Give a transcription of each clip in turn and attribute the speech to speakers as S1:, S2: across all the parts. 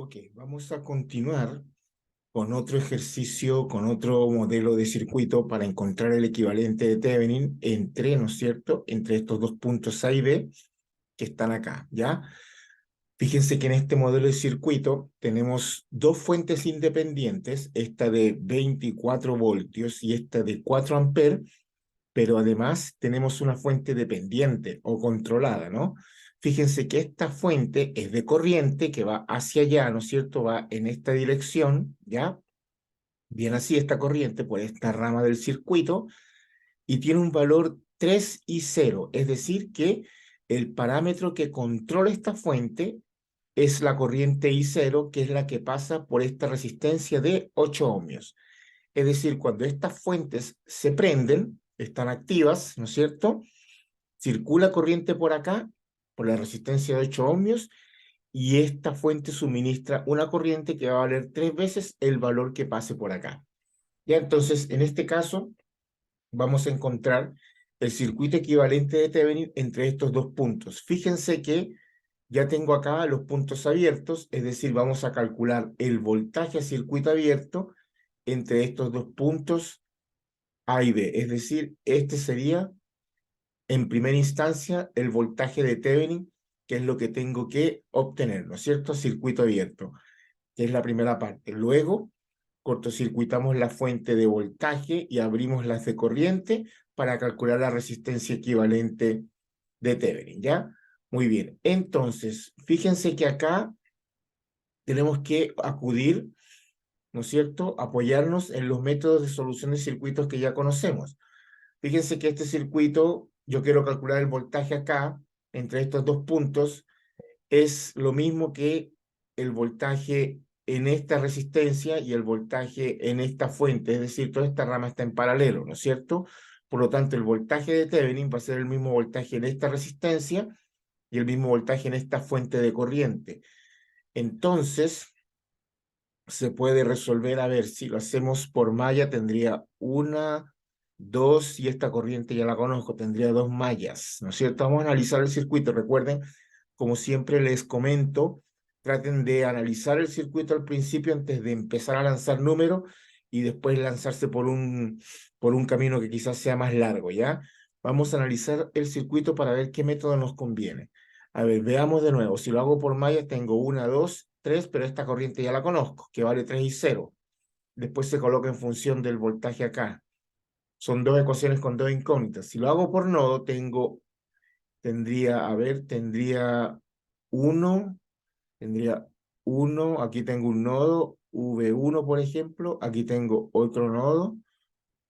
S1: Ok, vamos a continuar con otro ejercicio, con otro modelo de circuito para encontrar el equivalente de Thevenin entre, ¿no es cierto?, entre estos dos puntos A y B que están acá, ¿ya? Fíjense que en este modelo de circuito tenemos dos fuentes independientes, esta de 24 voltios y esta de 4 amperes, pero además tenemos una fuente dependiente o controlada, ¿no? Fíjense que esta fuente es de corriente que va hacia allá, ¿no es cierto? Va en esta dirección, ¿ya? Bien así esta corriente por esta rama del circuito y tiene un valor 3 y 0, es decir, que el parámetro que controla esta fuente es la corriente I0, que es la que pasa por esta resistencia de 8 ohmios. Es decir, cuando estas fuentes se prenden, están activas, ¿no es cierto? Circula corriente por acá, por la resistencia de 8 ohmios, y esta fuente suministra una corriente que va a valer 3 veces el valor que pase por acá. Ya, entonces, en este caso, vamos a encontrar el circuito equivalente de Thevenin entre estos dos puntos. Fíjense que ya tengo acá los puntos abiertos, es decir, vamos a calcular el voltaje a circuito abierto entre estos dos puntos A y B. Es decir, este sería en primera instancia el voltaje de Thevenin, que es lo que tengo que obtener, ¿no es cierto? Circuito abierto, que es la primera parte. Luego cortocircuitamos la fuente de voltaje y abrimos las de corriente para calcular la resistencia equivalente de Thevenin, ¿ya? Muy bien. Entonces, fíjense que acá tenemos que acudir, ¿no es cierto?, apoyarnos en los métodos de solución de circuitos que ya conocemos. Fíjense que este circuito, yo quiero calcular el voltaje acá, entre estos dos puntos, es lo mismo que el voltaje en esta resistencia y el voltaje en esta fuente, es decir, toda esta rama está en paralelo, ¿no es cierto? Por lo tanto, el voltaje de Thevenin va a ser el mismo voltaje en esta resistencia y el mismo voltaje en esta fuente de corriente. Entonces, se puede resolver, a ver, si lo hacemos por malla, tendría una, dos, y esta corriente ya la conozco, tendría dos mallas, ¿no es cierto? Vamos a analizar el circuito. Recuerden, como siempre les comento, traten de analizar el circuito al principio antes de empezar a lanzar números y después lanzarse por un camino que quizás sea más largo, ¿ya? Vamos a analizar el circuito para ver qué método nos conviene. A ver, veamos de nuevo. Si lo hago por mallas, tengo una, dos, tres, pero esta corriente ya la conozco, que vale 3 y 0. Después se coloca en función del voltaje acá. Son dos ecuaciones con dos incógnitas. Si lo hago por nodo, tendría uno, tendría uno, aquí tengo un nodo, V1, por ejemplo, aquí tengo otro nodo,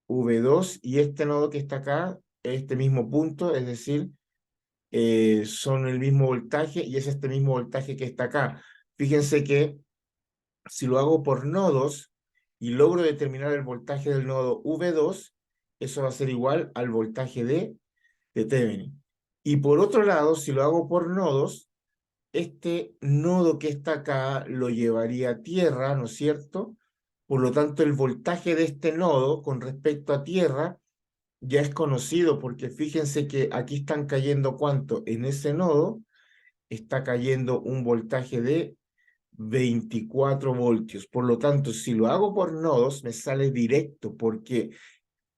S1: V2, y este nodo que está acá, este mismo punto, es decir, son el mismo voltaje y es este mismo voltaje que está acá. Fíjense que si lo hago por nodos y logro determinar el voltaje del nodo V2, eso va a ser igual al voltaje de Thevenin. Y por otro lado, si lo hago por nodos, este nodo que está acá lo llevaría a tierra, ¿no es cierto? Por lo tanto, el voltaje de este nodo con respecto a tierra ya es conocido, porque fíjense que aquí están cayendo ¿cuánto? En ese nodo está cayendo un voltaje de 24 voltios. Por lo tanto, si lo hago por nodos, me sale directo, porque en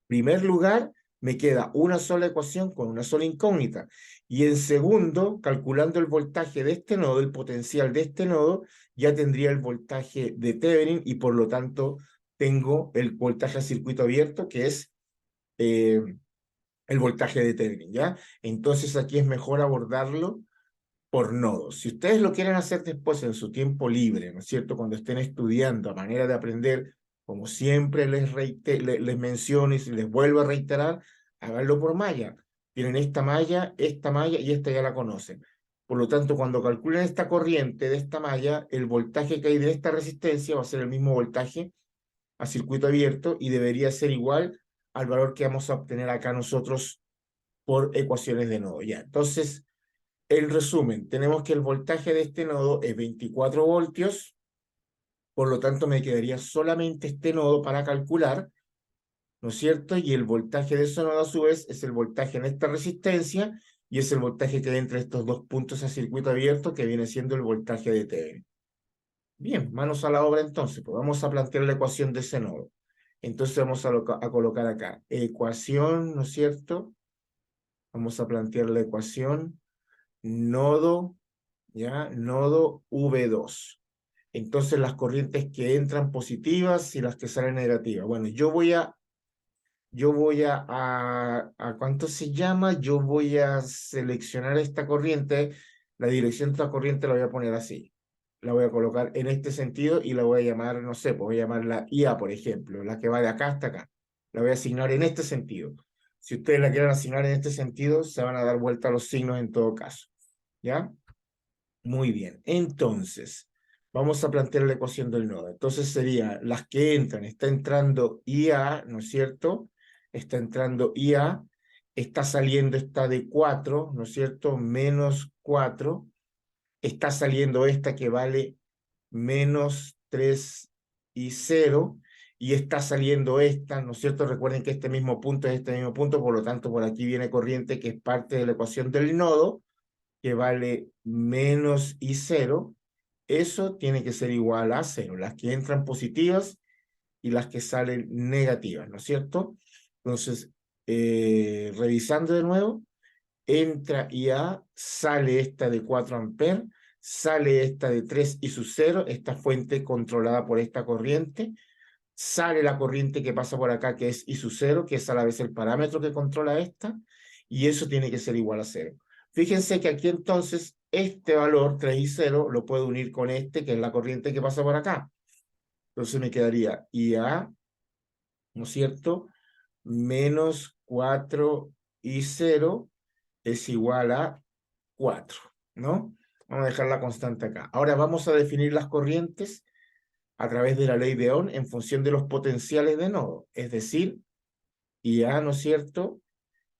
S1: primer lugar me queda una sola ecuación con una sola incógnita. Y en segundo, calculando el voltaje de este nodo, el potencial de este nodo, ya tendría el voltaje de Thevenin y por lo tanto tengo el voltaje a circuito abierto, que es eh, el voltaje de Thevenin, ¿ya? Entonces aquí es mejor abordarlo por nodos. Si ustedes lo quieren hacer después en su tiempo libre, ¿no es cierto? Cuando estén estudiando a manera de aprender, como siempre les menciono y les vuelvo a reiterar, háganlo por malla. Tienen esta malla y esta ya la conocen. Por lo tanto, cuando calculen esta corriente de esta malla, el voltaje que hay de esta resistencia va a ser el mismo voltaje a circuito abierto y debería ser igual al valor que vamos a obtener acá nosotros por ecuaciones de nodo. Ya, entonces, el resumen, tenemos que el voltaje de este nodo es 24 voltios, por lo tanto me quedaría solamente este nodo para calcular, ¿no es cierto? Y el voltaje de ese nodo a su vez es el voltaje en esta resistencia y es el voltaje que hay entre estos dos puntos a circuito abierto que viene siendo el voltaje de Thevenin. Bien, manos a la obra entonces, pues vamos a plantear la ecuación de ese nodo. Entonces vamos a colocar acá ecuación, ¿no es cierto? Vamos a plantear la ecuación nodo, ¿ya? Nodo V2. Entonces las corrientes que entran positivas y las que salen negativas. Bueno, ¿a cuánto se llama? Yo voy a seleccionar esta corriente, la dirección de esta corriente la voy a poner así. La voy a colocar en este sentido y la voy a llamar, no sé, pues voy a llamarla IA, por ejemplo, la que va de acá hasta acá. La voy a asignar en este sentido. Si ustedes la quieren asignar en este sentido, se van a dar vuelta los signos en todo caso. ¿Ya? Muy bien. Entonces, vamos a plantear la ecuación del nodo. Entonces sería las que entran, está entrando IA, ¿no es cierto? Está entrando IA, está saliendo esta de 4, ¿no es cierto? Menos 4, está saliendo esta que vale menos 3 y 0, y está saliendo esta, ¿no es cierto? Recuerden que este mismo punto es este mismo punto, por lo tanto por aquí viene corriente que es parte de la ecuación del nodo, que vale menos y 0, eso tiene que ser igual a 0, las que entran positivas y las que salen negativas, ¿no es cierto? Entonces, revisando de nuevo, entra IA, sale esta de 4 amperes, sale esta de 3 y su 0, esta fuente controlada por esta corriente, sale la corriente que pasa por acá, que es I sub 0, que es a la vez el parámetro que controla esta, y eso tiene que ser igual a 0. Fíjense que aquí entonces este valor 3 y 0 lo puedo unir con este, que es la corriente que pasa por acá. Entonces me quedaría IA, ¿no es cierto? Menos 4 y 0 es igual a 4, ¿no? Vamos a dejar la constante acá. Ahora vamos a definir las corrientes a través de la ley de Ohm en función de los potenciales de nodo. Es decir, IA, ¿no es cierto?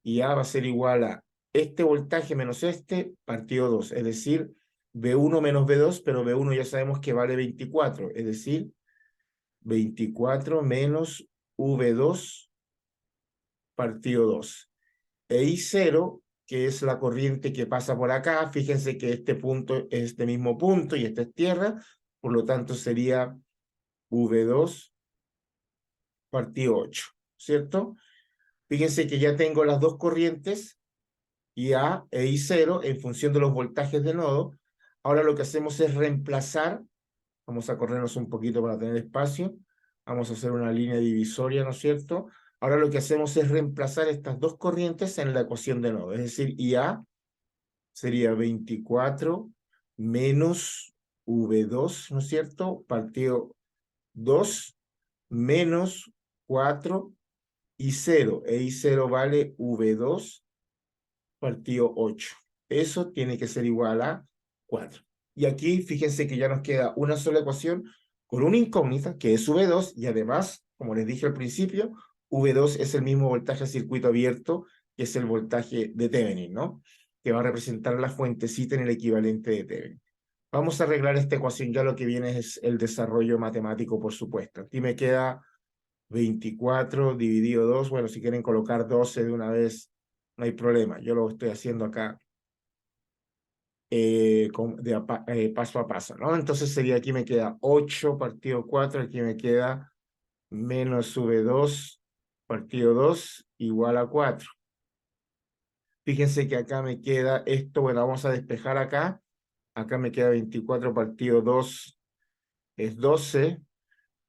S1: IA va a ser igual a este voltaje menos este, partido 2. Es decir, V1 menos V2, pero V1 ya sabemos que vale 24. Es decir, 24 menos V2 partido 2. E I0, que es la corriente que pasa por acá. Fíjense que este punto es este mismo punto y esta es tierra. Por lo tanto, sería V2 partido 8, ¿cierto? Fíjense que ya tengo las dos corrientes, IA e I0, en función de los voltajes de nodo. Ahora lo que hacemos es reemplazar, vamos a corrernos un poquito para tener espacio, vamos a hacer una línea divisoria, ¿no es cierto? Ahora lo que hacemos es reemplazar estas dos corrientes en la ecuación de nodo, es decir, IA sería 24 menos V2, ¿no es cierto? Partido 2 menos 4 y 0, e I0 vale V2 partido 8. Eso tiene que ser igual a 4. Y aquí fíjense que ya nos queda una sola ecuación con una incógnita que es V2 y además, como les dije al principio, V2 es el mismo voltaje a circuito abierto que es el voltaje de Thevenin, ¿no? Que va a representar la fuentecita en el equivalente de Thevenin. Vamos a arreglar esta ecuación, ya lo que viene es el desarrollo matemático, por supuesto. Aquí me queda 24 dividido 2. Bueno, si quieren colocar 12 de una vez, no hay problema. Yo lo estoy haciendo acá paso a paso, ¿no? Entonces sería, aquí me queda 8 partido 4, aquí me queda menos V2 partido 2 igual a 4. Fíjense que acá me queda esto, bueno, vamos a despejar acá. Acá me queda 24 partido 2 es 12,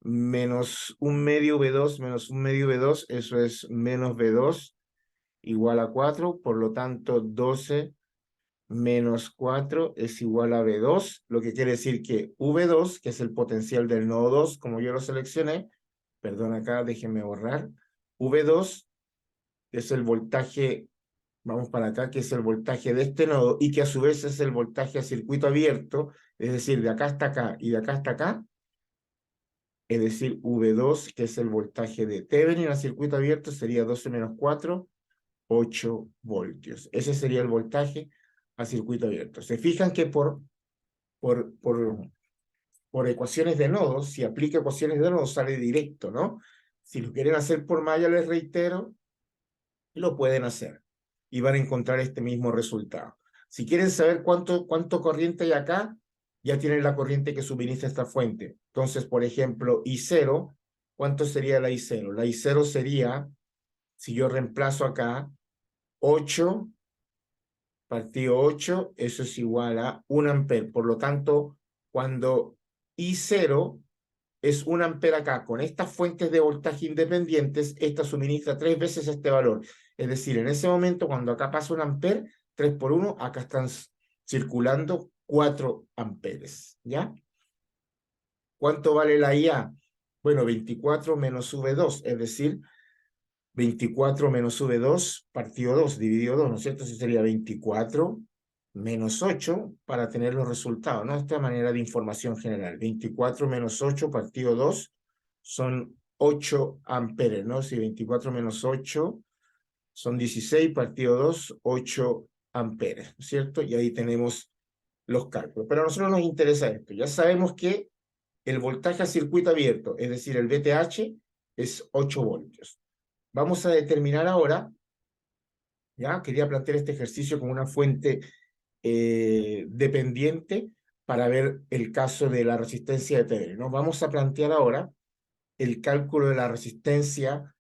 S1: menos un medio V2 menos un medio V2, eso es menos V2 igual a 4, por lo tanto 12 menos 4 es igual a V2, lo que quiere decir que V2, que es el potencial del nodo 2, como yo lo seleccioné, perdón acá, déjenme borrar, V2 es el voltaje, vamos para acá, que es el voltaje de este nodo y que a su vez es el voltaje a circuito abierto, es decir, de acá hasta acá y de acá hasta acá, es decir, V2, que es el voltaje de Thevenin a circuito abierto, sería 12 menos 4, 8 voltios. Ese sería el voltaje a circuito abierto. Se fijan que por, por, por ecuaciones de nodos, si aplica ecuaciones de nodos, sale directo, ¿no? Si lo quieren hacer por malla, les reitero, lo pueden hacer y van a encontrar este mismo resultado. Si quieren saber cuánto corriente hay acá, ya tienen la corriente que suministra esta fuente. Entonces, por ejemplo, I0, ¿cuánto sería la I0? La I0 sería, si yo reemplazo acá, 8 partido 8, eso es igual a 1 amper. Por lo tanto, cuando I0 es 1 amper acá, con estas fuentes de voltaje independientes, esta suministra 3 veces este valor. Es decir, en ese momento, cuando acá pasa 1 amper, 3 por 1, acá están circulando 4 amperes, ¿ya? ¿Cuánto vale la IA? Bueno, 24 menos V2, es decir, 24 menos V2 partido 2, dividido 2, ¿no es cierto? Eso sería 24 menos 8 para tener los resultados, ¿no? Esta manera de información general. 24 menos 8 partido 2 son 8 amperes, ¿no? Si 24 menos 8 son 16, partido 2, 8 amperes, ¿no es cierto? Y ahí tenemos los cálculos. Pero a nosotros nos interesa esto. Ya sabemos que el voltaje a circuito abierto, es decir, el VTH, es 8 voltios. Vamos a determinar ahora, ya quería plantear este ejercicio como una fuente dependiente para ver el caso de la resistencia de Thevenin, ¿no? Vamos a plantear ahora el cálculo de la resistencia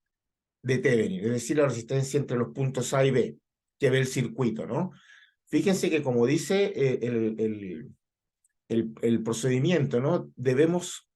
S1: de Thevenin, es decir, la resistencia entre los puntos A y B, que ve el circuito, ¿no? Fíjense que como dice el procedimiento, ¿no? Debemos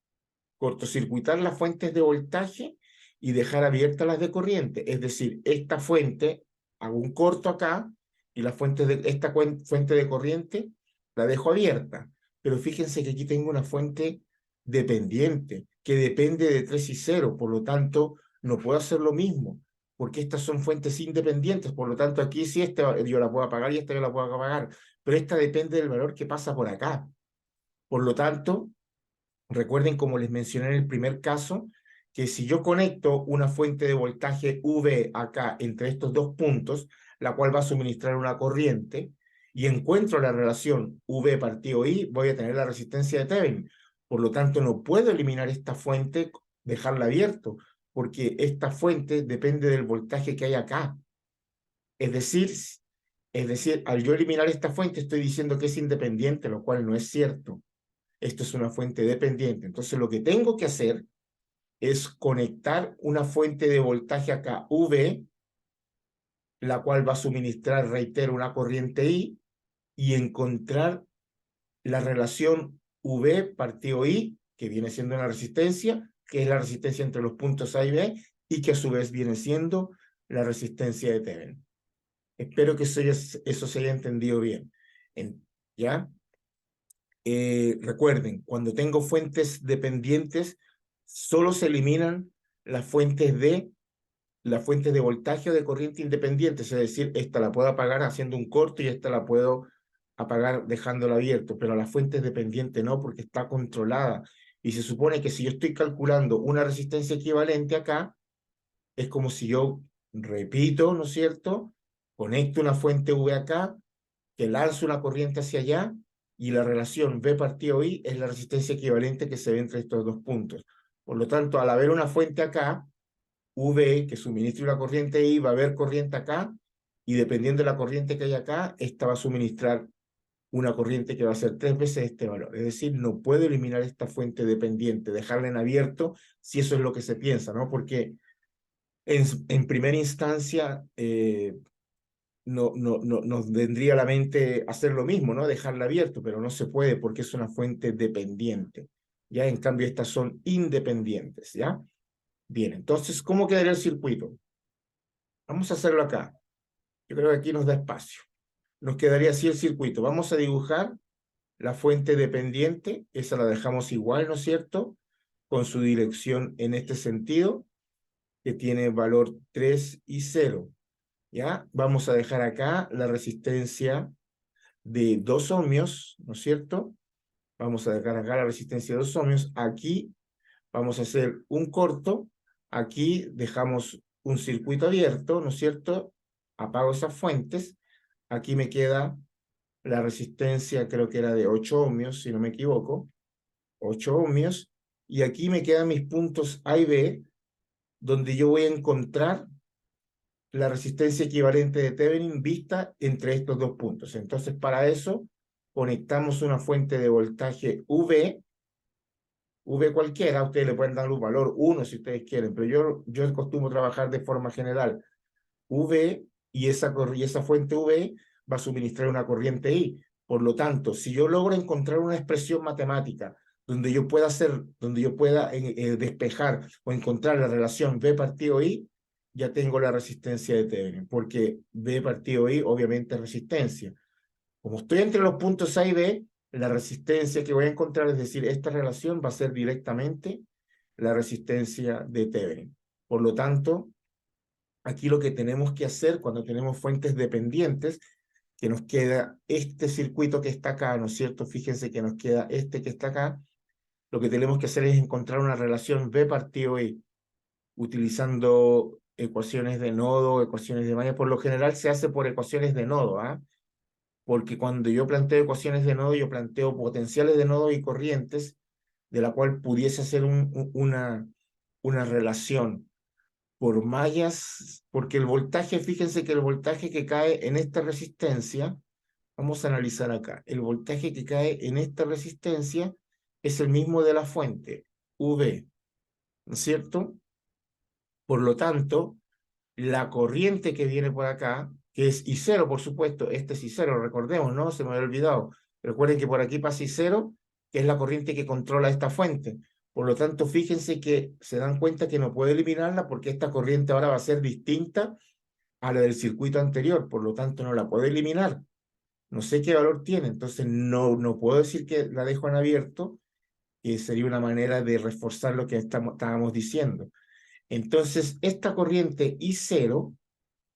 S1: cortocircuitar las fuentes de voltaje y dejar abiertas las de corriente. Es decir, esta fuente, hago un corto acá y esta fuente de corriente la dejo abierta. Pero fíjense que aquí tengo una fuente dependiente, que depende de 3 y 0, por lo tanto, no puedo hacer lo mismo, porque estas son fuentes independientes, por lo tanto, aquí sí yo la puedo apagar y esta yo la puedo apagar, pero esta depende del valor que pasa por acá. Por lo tanto, recuerden, como les mencioné en el primer caso, que si yo conecto una fuente de voltaje V acá entre estos dos puntos, la cual va a suministrar una corriente, y encuentro la relación V partido I, voy a tener la resistencia de Thevenin. Por lo tanto, no puedo eliminar esta fuente, dejarla abierta, porque esta fuente depende del voltaje que hay acá. Es decir, al yo eliminar esta fuente, estoy diciendo que es independiente, lo cual no es cierto. Esto es una fuente dependiente. Entonces, lo que tengo que hacer es conectar una fuente de voltaje acá, V, la cual va a suministrar, reitero, una corriente I, y encontrar la relación V partido I, que viene siendo una resistencia, que es la resistencia entre los puntos A y B, y que a su vez viene siendo la resistencia de Thevenin. Espero que eso se haya entendido bien. ¿Ya? Recuerden, cuando tengo fuentes dependientes, solo se eliminan las fuentes de voltaje o de corriente independientes, es decir, esta la puedo apagar haciendo un corto y esta la puedo apagar dejándola abierto, pero las fuentes dependientes no, porque está controlada. Y se supone que si yo estoy calculando una resistencia equivalente acá, es como si yo repito, ¿no es cierto? Conecto una fuente V acá, que lanzo una corriente hacia allá, y la relación V partido I es la resistencia equivalente que se ve entre estos dos puntos. Por lo tanto, al haber una fuente acá, V que suministre una corriente I, va a haber corriente acá, y dependiendo de la corriente que hay acá, esta va a suministrar una corriente que va a ser 3 veces este valor. Es decir, no puedo eliminar esta fuente dependiente, dejarla en abierto, si eso es lo que se piensa, ¿no? Porque en primera instancia, nos vendría a la mente hacer lo mismo, ¿no? Dejarla abierto, pero no se puede porque es una fuente dependiente. Ya, en cambio, estas son independientes, ¿ya? Bien, entonces, ¿cómo quedaría el circuito? Vamos a hacerlo acá. Yo creo que aquí nos da espacio. Nos quedaría así el circuito. Vamos a dibujar la fuente dependiente. Esa la dejamos igual, ¿no es cierto? Con su dirección en este sentido, que tiene valor 3 y 0. ¿Ya? Vamos a dejar acá la resistencia de 2 ohmios, ¿no es cierto? Vamos a dejar acá la resistencia de 2 ohmios. Aquí vamos a hacer un corto. Aquí dejamos un circuito abierto, ¿no es cierto? Apago esas fuentes. Aquí me queda la resistencia, creo que era de 8 ohmios, si no me equivoco. 8 ohmios. Y aquí me quedan mis puntos A y B, donde yo voy a encontrar la resistencia equivalente de Thevenin vista entre estos dos puntos. Entonces, para eso, conectamos una fuente de voltaje V cualquiera, ustedes le pueden dar un valor 1 si ustedes quieren, pero yo acostumbro trabajar de forma general. V y esa fuente V va a suministrar una corriente I. Por lo tanto, si yo logro encontrar una expresión matemática donde yo pueda despejar o encontrar la relación V partido I, ya tengo la resistencia de Thevenin, porque V partido I obviamente es resistencia. Como estoy entre los puntos A y B, la resistencia que voy a encontrar, es decir, esta relación va a ser directamente la resistencia de Thevenin. Por lo tanto, aquí lo que tenemos que hacer cuando tenemos fuentes dependientes, que nos queda este circuito que está acá, ¿no es cierto? Fíjense que nos queda este que está acá. Lo que tenemos que hacer es encontrar una relación B partido I, utilizando ecuaciones de nodo, ecuaciones de malla. Por lo general se hace por ecuaciones de nodo, ¿ah? Porque cuando yo planteo ecuaciones de nodo, yo planteo potenciales de nodo y corrientes, de la cual pudiese hacer una relación por mallas, porque el voltaje, fíjense que el voltaje que cae en esta resistencia, vamos a analizar acá, el voltaje que cae en esta resistencia es el mismo de la fuente, V, ¿no es cierto? Por lo tanto, la corriente que viene por acá, que es I0, por supuesto, este es I0, recordemos, ¿no? Se me había olvidado. Recuerden que por aquí pasa I0, que es la corriente que controla esta fuente. Por lo tanto, fíjense que se dan cuenta que no puedo eliminarla porque esta corriente ahora va a ser distinta a la del circuito anterior, por lo tanto no la puedo eliminar. No sé qué valor tiene, entonces no puedo decir que la dejo en abierto, que sería una manera de reforzar lo que estábamos diciendo. Entonces, esta corriente I0,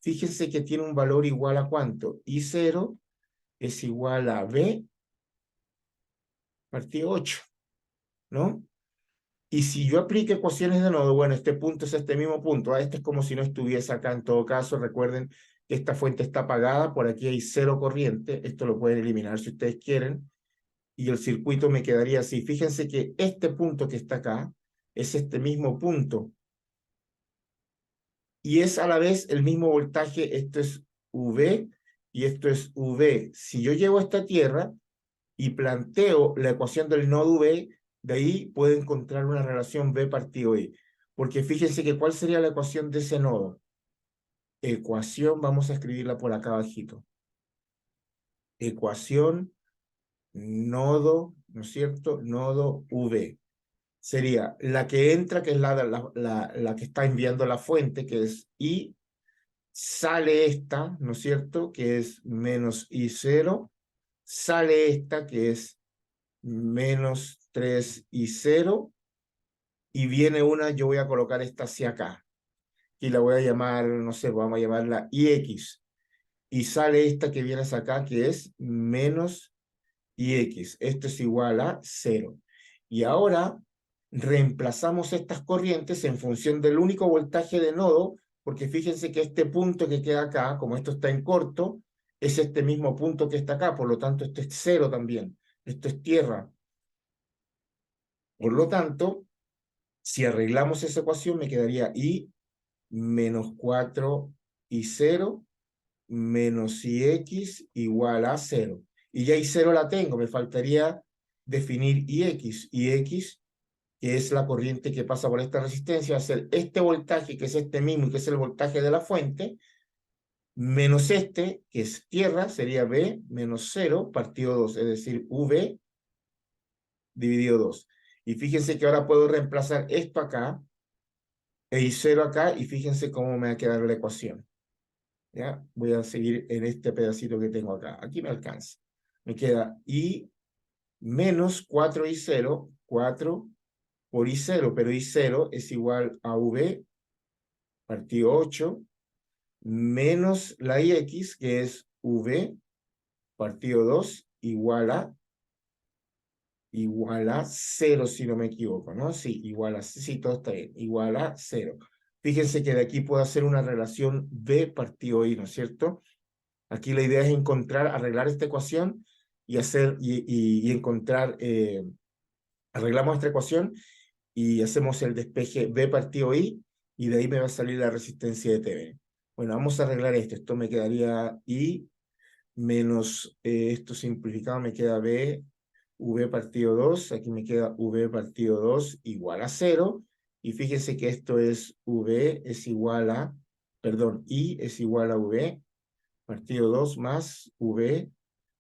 S1: fíjense que tiene un valor igual a ¿cuánto? I0 es igual a B partido 8, ¿no? Y si yo aplico ecuaciones de nodo, bueno, este punto es este mismo punto, este es como si no estuviese acá en todo caso, recuerden que esta fuente está apagada, por aquí hay cero corriente, esto lo pueden eliminar si ustedes quieren, y el circuito me quedaría así. Fíjense que este punto que está acá es este mismo punto, y es a la vez el mismo voltaje, esto es V y esto es V. Si yo llevo a esta tierra y planteo la ecuación del nodo V, de ahí puedo encontrar una relación V partido I. Porque fíjense que ¿cuál sería la ecuación de ese nodo? Ecuación, vamos a escribirla por acá abajito. Ecuación nodo, ¿no es cierto? Nodo V. Sería la que entra, que es la que está enviando la fuente, que es I, sale esta, ¿no es cierto? Que es menos I0, sale esta, que es menos 3I0, y viene una, yo voy a colocar esta hacia acá, y la voy a llamar, no sé, vamos a llamarla IX, y sale esta que viene hacia acá, que es menos IX, esto es igual a 0. Y ahora reemplazamos estas corrientes en función del único voltaje de nodo, porque fíjense que este punto que queda acá, como esto está en corto, es este mismo punto que está acá, por lo tanto esto es 0 también, esto es tierra. Por lo tanto, si arreglamos esa ecuación, me quedaría I menos 4I0 menos IX igual a 0. Y ya I0 la tengo, me faltaría definir IX. IX, que es la corriente que pasa por esta resistencia, va a ser este voltaje, que es este mismo y que es el voltaje de la fuente, menos este, que es tierra, sería B menos 0 partido 2, es decir, V dividido 2. Y fíjense que ahora puedo reemplazar esto acá, e I0 acá, y fíjense cómo me va a quedar la ecuación. ¿Ya? Voy a seguir en este pedacito que tengo acá. Aquí me alcanza. Me queda I menos 4I0, 4 por I0, pero I0 es igual a V partido 8, menos la IX, que es V partido 2, igual a 0, si no me equivoco, ¿no? Sí, sí, todo está bien, igual a 0. Fíjense que de aquí puedo hacer una relación V partido I, ¿no es cierto? Aquí la idea es arreglar esta ecuación y encontrar, arreglamos esta ecuación y hacemos el despeje B partido I, y de ahí me va a salir la resistencia de Thevenin. Bueno, vamos a arreglar esto. Esto me quedaría I menos esto simplificado me queda B, V partido 2, aquí me queda V partido 2 igual a 0, y fíjense que esto es V es igual a, perdón, I es igual a V partido 2 más V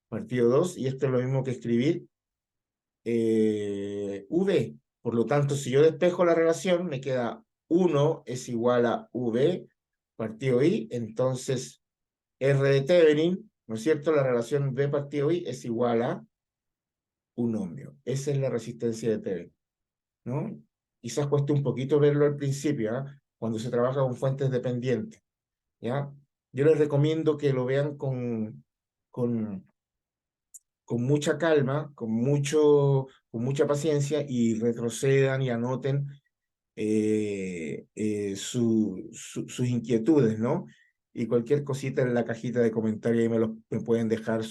S1: partido 2, y esto es lo mismo que escribir V. Por lo tanto, si yo despejo la relación, me queda 1 es igual a V partido I, entonces R de Thevenin, ¿no es cierto? La relación V partido I es igual a un ohmio. Esa es la resistencia de Thevenin, ¿no? Quizás cueste un poquito verlo al principio, ¿ah? Cuando se trabaja con fuentes dependientes, ¿ya? Yo les recomiendo que lo vean con, con mucha calma, con mucha paciencia, y retrocedan y anoten sus inquietudes, ¿no? Y cualquier cosita en la cajita de comentarios ahí me pueden dejar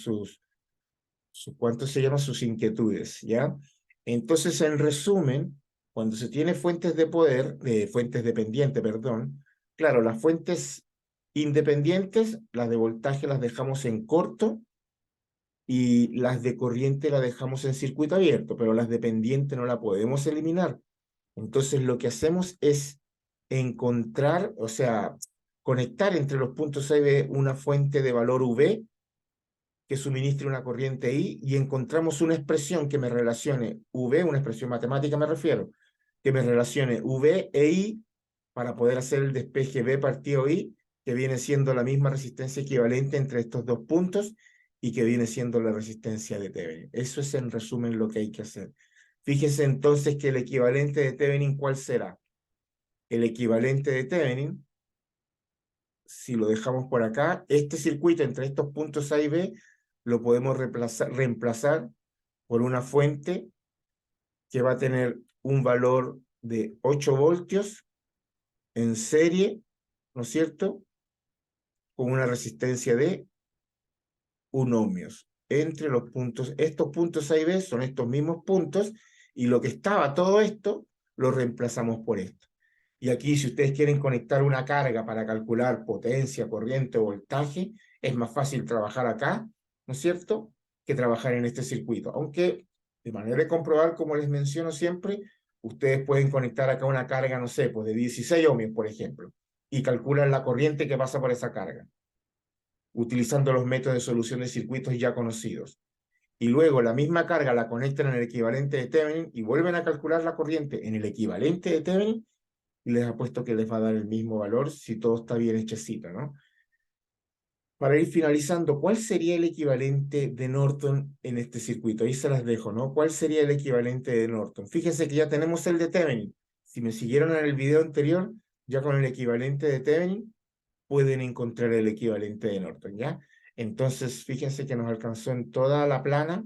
S1: ¿cuánto se llama? Sus inquietudes, ¿ya? Entonces, en resumen, cuando se tiene fuentes de poder, fuentes dependientes, perdón, claro, las fuentes independientes, las de voltaje las dejamos en corto y las de corriente las dejamos en circuito abierto, pero las dependientes no las podemos eliminar. Entonces, lo que hacemos es encontrar, o sea, conectar entre los puntos A y B una fuente de valor V que suministre una corriente I, y encontramos una expresión que me relacione V, una expresión matemática me refiero, que me relacione V e I para poder hacer el despeje V partido I, que viene siendo la misma resistencia equivalente entre estos dos puntos y que viene siendo la resistencia de Thevenin. Eso es en resumen lo que hay que hacer. Fíjese entonces que el equivalente de Thevenin, ¿cuál será? El equivalente de Thevenin, si lo dejamos por acá, este circuito entre estos puntos A y B lo podemos reemplazar por una fuente que va a tener un valor de 8 voltios en serie, ¿no es cierto? Con una resistencia de 1 ohmios. Entre los puntos, estos puntos A y B son estos mismos puntos, y lo que estaba todo esto, lo reemplazamos por esto. Y aquí, si ustedes quieren conectar una carga para calcular potencia, corriente o voltaje, es más fácil trabajar acá, ¿no es cierto?, que trabajar en este circuito. Aunque, de manera de comprobar, como les menciono siempre, ustedes pueden conectar acá una carga, no sé, pues de 16 ohmios, por ejemplo, y calculan la corriente que pasa por esa carga, utilizando los métodos de solución de circuitos ya conocidos. Y luego la misma carga la conectan en el equivalente de Thevenin y vuelven a calcular la corriente en el equivalente de Thevenin, y les apuesto que les va a dar el mismo valor si todo está bien hechecito, ¿no? Para ir finalizando, ¿cuál sería el equivalente de Norton en este circuito? Ahí se las dejo, ¿no? ¿Cuál sería el equivalente de Norton? Fíjense que ya tenemos el de Thevenin. Si me siguieron en el video anterior, ya con el equivalente de Thevenin pueden encontrar el equivalente de Norton, ¿ya? Entonces, fíjense que nos alcanzó en toda la plana.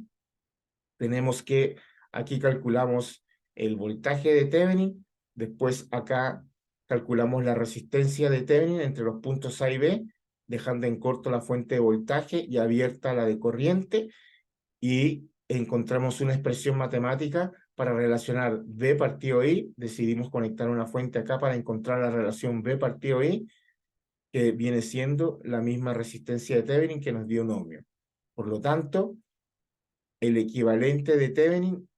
S1: Tenemos que, aquí calculamos el voltaje de Thevenin, después acá calculamos la resistencia de Thevenin entre los puntos A y B, dejando en corto la fuente de voltaje y abierta la de corriente, y encontramos una expresión matemática para relacionar V partido I. Decidimos conectar una fuente acá para encontrar la relación V partido I, que viene siendo la misma resistencia de Thevenin que nos dio un ohmio. Por lo tanto, el equivalente de Thevenin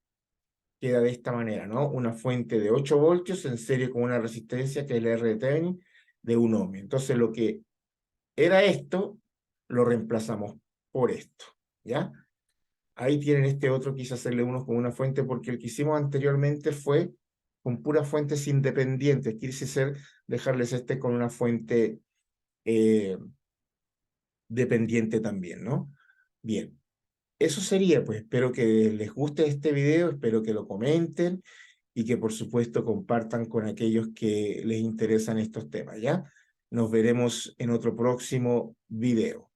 S1: queda de esta manera, ¿no? Una fuente de 8 voltios en serie con una resistencia, que es la R de Thevenin, de 1 ohmio. Entonces, lo que era esto, lo reemplazamos por esto, ¿ya? Ahí tienen este otro, quise hacerle uno con una fuente, porque el que hicimos anteriormente fue con puras fuentes independientes. Quise dejarles este con una fuente dependiente también, ¿no? Bien. Eso sería, pues espero que les guste este video, espero que lo comenten y que por supuesto compartan con aquellos que les interesan estos temas, ¿ya? Nos veremos en otro próximo video.